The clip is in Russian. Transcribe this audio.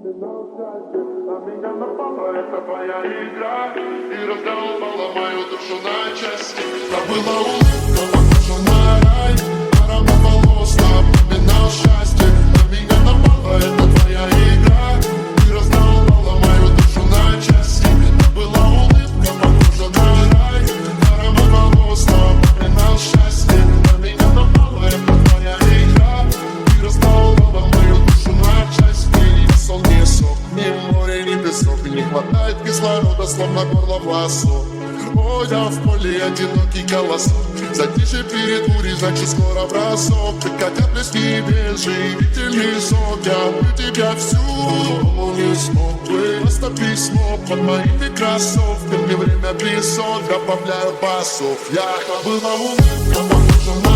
На меня напала эта твоя игра и раздолбала мою душу на части. Это была улыбка, похожа на рай, аромат волос напоминал счастье. На меня напала эта твоя игра и раздолбала мою душу на части. Это была улыбка, похожа на рай, аромат волос напоминал счастье. На меня напала эта твоя игра и раздолбала мою душу на части. Ни сон, ни сок, ни море, ни песок, и не хватает кислорода, словно горло власов. Ой, я в поле одинокий колосок. Затишье перед бурей, значит скоро бросок. Ты хотя близкий живительный сок. Я люблю тебя всю, но не смог бы. Просто письмо под моими кроссовками. Время песок, добавляю басов. Я была улыбка, похожа на